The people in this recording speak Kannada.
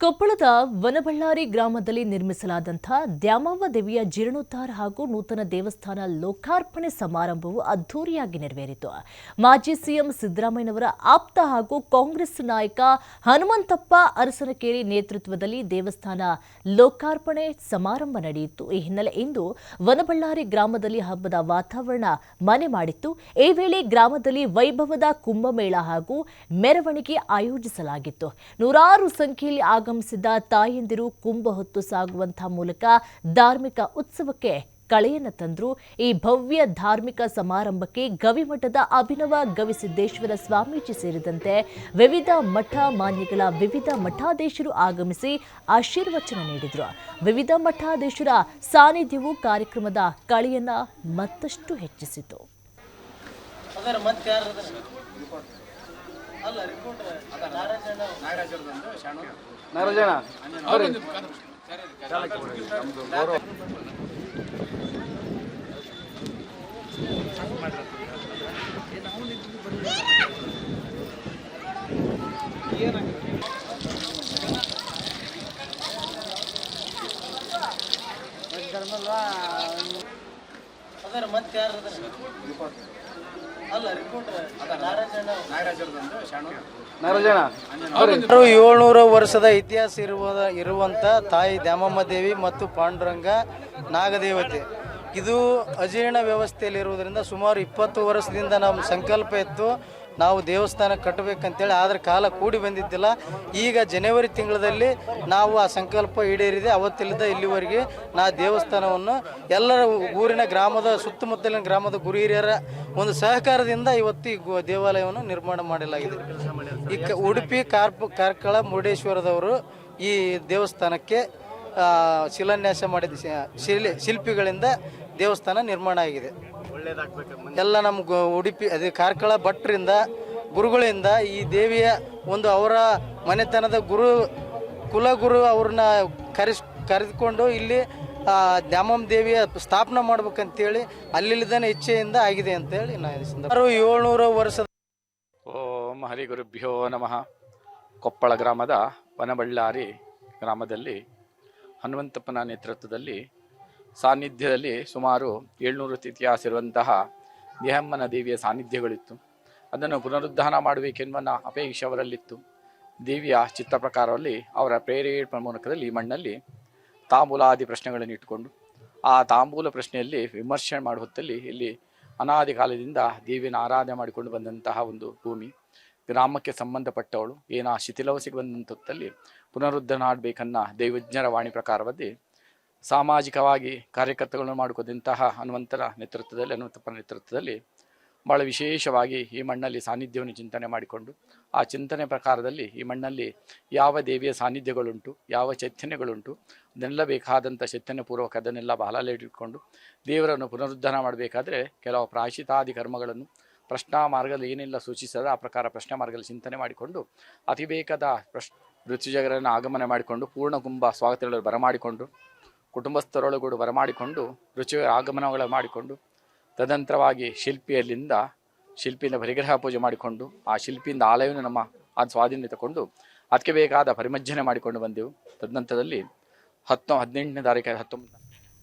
ಕೊಪ್ಪಳದ ವನಬಳ್ಳಾರಿ ಗ್ರಾಮದಲ್ಲಿ ನಿರ್ಮಿಸಲಾದಂತಹ ದ್ಯಾಮವ್ವ ದೇವಿಯ ಜೀರ್ಣೋದ್ಧಾರ ಹಾಗೂ ನೂತನ ದೇವಸ್ಥಾನ ಲೋಕಾರ್ಪಣೆ ಸಮಾರಂಭವು ಅದ್ದೂರಿಯಾಗಿ ನೆರವೇರಿತು. ಮಾಜಿ ಸಿಎಂ ಸಿದ್ದರಾಮಯ್ಯನವರ ಆಪ್ತ ಹಾಗೂ ಕಾಂಗ್ರೆಸ್ ನಾಯಕ ಹನುಮಂತಪ್ಪ ಅರಸನಕೇರಿ ನೇತೃತ್ವದಲ್ಲಿ ದೇವಸ್ಥಾನ ಲೋಕಾರ್ಪಣೆ ಸಮಾರಂಭ ನಡೆಯಿತು. ಈ ಹಿನ್ನೆಲೆ ಇಂದು ವನಬಳ್ಳಾರಿ ಗ್ರಾಮದಲ್ಲಿ ಹಬ್ಬದ ವಾತಾವರಣ ಮನೆ ಮಾಡಿತ್ತು. ಈ ವೇಳೆ ಗ್ರಾಮದಲ್ಲಿ ವೈಭವದ ಕುಂಭಮೇಳ ಹಾಗೂ ಮೆರವಣಿಗೆ ಆಯೋಜಿಸಲಾಗಿತ್ತು. ನೂರಾರು ಸಂಖ್ಯೆಯಲ್ಲಿ ಆಗಮಿಸಿದ ತಾಯಂದಿರು ಕುಂಭ ಹೊತ್ತು ಸಾಗುವಂತಹ ಮೂಲಕ ಧಾರ್ಮಿಕ ಉತ್ಸವಕ್ಕೆ ಕಳೆಯನ್ನು ತಂದರು. ಈ ಭವ್ಯ ಧಾರ್ಮಿಕ ಸಮಾರಂಭಕ್ಕೆ ಗವಿಮಠದ ಅಭಿನವ ಗವಿಸಿದ್ದೇಶ್ವರ ಸ್ವಾಮೀಜಿ ಸೇರಿದಂತೆ ವಿವಿಧ ಮಠ ಮಾನ್ಯಗಳ ವಿವಿಧ ಮಠಾಧೀಶರು ಆಗಮಿಸಿ ಆಶೀರ್ವಚನ ನೀಡಿದರು. ವಿವಿಧ ಮಠಾಧೀಶರ ಸಾನ್ನಿಧ್ಯವು ಕಾರ್ಯಕ್ರಮದ ಕಳೆಯನ್ನು ಮತ್ತಷ್ಟು ಹೆಚ್ಚಿಸಿತು. ಸುಮಾರು 700 ವರ್ಷದ ಇತಿಹಾಸ ಇರುವಂತ ತಾಯಿ ದ್ಯಾಮಮ್ಮ ದೇವಿ ಮತ್ತು ಪಾಂಡುರಂಗ ನಾಗದೇವತೆ. ಇದು ಅಜೀರ್ಣ ವ್ಯವಸ್ಥೆಯಲ್ಲಿರುವುದರಿಂದ ಸುಮಾರು 20 ವರ್ಷದಿಂದ ನಮ್ಮ ಸಂಕಲ್ಪ ಇತ್ತು ನಾವು ದೇವಸ್ಥಾನ ಕಟ್ಟಬೇಕಂತೇಳಿ. ಆದರೆ ಕಾಲ ಕೂಡಿ ಬಂದಿದ್ದಿಲ್ಲ. ಈಗ ಜನವರಿ ತಿಂಗಳಲ್ಲಿ ನಾವು ಆ ಸಂಕಲ್ಪ ಈಡೇರಿದೆ. ಅವತ್ತಿಲ್ಲದ ಇಲ್ಲಿವರೆಗೆ ದೇವಸ್ಥಾನವನ್ನು ಎಲ್ಲರ ಊರಿನ ಗ್ರಾಮದ ಸುತ್ತಮುತ್ತಲಿನ ಗ್ರಾಮದ ಗುರು ಹಿರಿಯರ ಒಂದು ಸಹಕಾರದಿಂದ ಇವತ್ತು ಈ ದೇವಾಲಯವನ್ನು ನಿರ್ಮಾಣ ಮಾಡಲಾಗಿದೆ. ಈ ಉಡುಪಿ ಕಾರ್ಕಳ ಮುರುಡೇಶ್ವರದವರು ಈ ದೇವಸ್ಥಾನಕ್ಕೆ ಶಿಲಾನ್ಯಾಸ ಮಾಡಿದ ಶಿಲ್ಪಿಗಳಿಂದ ದೇವಸ್ಥಾನ ನಿರ್ಮಾಣ ಆಗಿದೆ. ಎಲ್ಲ ನಮ್ಮ ಉಡುಪಿ ಅದೇ ಕಾರ್ಕಳ ಭಟ್ರಿಂದ ಗುರುಗಳಿಂದ ಈ ದೇವಿಯ ಒಂದು ಅವರ ಮನೆತನದ ಕುಲಗುರು ಅವ್ರನ್ನ ಕರೆದುಕೊಂಡು ಇಲ್ಲಿ ದ್ಯಾಮಮ್ಮ ದೇವಿಯ ಸ್ಥಾಪನೆ ಮಾಡ್ಬೇಕಂತೇಳಿ ಅಲ್ಲಿಲ್ಲದನೇ ಇಚ್ಛೆಯಿಂದ ಆಗಿದೆ ಅಂತೇಳಿ ನಾನು 700 ವರ್ಷದ. ಓಂ ಹರಿ ಗುರುಭ್ಯೋ ನಮಃ. ಕೊಪ್ಪಳ ಗ್ರಾಮದ ವನಬಳ್ಳಾರಿ ಗ್ರಾಮದಲ್ಲಿ ಹನುಮಂತಪ್ಪನ ನೇತೃತ್ವದಲ್ಲಿ ಸಾನ್ನಿಧ್ಯದಲ್ಲಿ ಸುಮಾರು 700 ಇತಿಹಾಸ ಇರುವಂತಹ ದ್ಯಾಮಮ್ಮನ ದೇವಿಯ ಸಾನ್ನಿಧ್ಯಗಳಿತ್ತು. ಅದನ್ನು ಪುನರುದ್ಧಾರ ಮಾಡಬೇಕೆನ್ನುವ ಅಪೇಕ್ಷೆ ಅವರಲ್ಲಿತ್ತು. ದೇವಿಯ ಚಿತ್ತ ಪ್ರಕಾರದಲ್ಲಿ ಅವರ ಪ್ರೇರೇಪಣೆ ಮೂಲಕದಲ್ಲಿ ಈ ಮಣ್ಣಲ್ಲಿ ತಾಂಬೂಲಾದಿ ಪ್ರಶ್ನೆಗಳನ್ನು ಇಟ್ಟುಕೊಂಡು ಆ ತಾಂಬೂಲ ಪ್ರಶ್ನೆಯಲ್ಲಿ ವಿಮರ್ಶೆ ಮಾಡುವ ಹೊತ್ತಲ್ಲಿ ಇಲ್ಲಿ ಅನಾದಿ ಕಾಲದಿಂದ ದೇವಿಯನ್ನು ಆರಾಧನೆ ಮಾಡಿಕೊಂಡು ಬಂದಂತಹ ಒಂದು ಭೂಮಿ. ಗ್ರಾಮಕ್ಕೆ ಸಂಬಂಧಪಟ್ಟವಳು ಶಿಥಿಲವಸಿಗೆ ಬಂದಂಥ ಹೊತ್ತಲ್ಲಿ ಪುನರುದ್ಧಾರ ಮಾಡಬೇಕನ್ನ ದೈವಜ್ಞರ ವಾಣಿ ಪ್ರಕಾರವಾಗಿ ಸಾಮಾಜಿಕವಾಗಿ ಕಾರ್ಯಕರ್ತಗಳನ್ನು ಮಾಡಿಕೊಂಡಂತಹ ಹನುಮಂತಪ್ಪನ ನೇತೃತ್ವದಲ್ಲಿ ಭಾಳ ವಿಶೇಷವಾಗಿ ಈ ಮಣ್ಣಲ್ಲಿ ಸಾನ್ನಿಧ್ಯವನ್ನು ಚಿಂತನೆ ಮಾಡಿಕೊಂಡು ಆ ಚಿಂತನೆ ಪ್ರಕಾರದಲ್ಲಿ ಈ ಮಣ್ಣಲ್ಲಿ ಯಾವ ದೇವಿಯ ಸಾನ್ನಿಧ್ಯಗಳುಂಟು, ಯಾವ ಚೈತನ್ಯಗಳುಂಟು, ಅದನ್ನೆಲ್ಲ ಬೇಕಾದಂಥ ಚೈತನ್ಯಪೂರ್ವಕ ಅದನ್ನೆಲ್ಲ ಇಟ್ಕೊಂಡು ದೇವರನ್ನು ಪುನರುದ್ಧಾರ ಮಾಡಬೇಕಾದ್ರೆ ಕೆಲವು ಪ್ರಾಯಶ್ಚಿತಾದಿ ಕರ್ಮಗಳನ್ನು ಪ್ರಶ್ನಾ ಮಾರ್ಗದಲ್ಲಿ ಏನೆಲ್ಲ ಸೂಚಿಸದ ಆ ಪ್ರಕಾರ ಪ್ರಶ್ನೆ ಮಾರ್ಗದಲ್ಲಿ ಚಿಂತನೆ ಮಾಡಿಕೊಂಡು ಅತಿ ಬೇಕಾದ ಋತುಜಗರನ್ನು ಆಗಮನ ಮಾಡಿಕೊಂಡು ಪೂರ್ಣ ಕುಂಭ ಸ್ವಾಗತಗಳನ್ನು ಬರಮಾಡಿಕೊಂಡು ಕುಟುಂಬಸ್ಥರೊಳಗೂಡು ಬರಮಾಡಿಕೊಂಡು ರುಚಿ ಆಗಮನಗಳ ಮಾಡಿಕೊಂಡು ತದನಂತರವಾಗಿ ಶಿಲ್ಪಿಯಿಂದ ಪರಿಗ್ರಹ ಪೂಜೆ ಮಾಡಿಕೊಂಡು ಆ ಶಿಲ್ಪಿಯಿಂದ ಆಲಯವನ್ನು ನಮ್ಮ ಸ್ವಾಧೀನ ತಗೊಂಡು ಅದಕ್ಕೆ ಬೇಕಾದ ಪರಿಮಜ್ಜನೆ ಮಾಡಿಕೊಂಡು ಬಂದೆವು. ತದನಂತರದಲ್ಲಿ 18ನೇ ತಾರೀಕು 19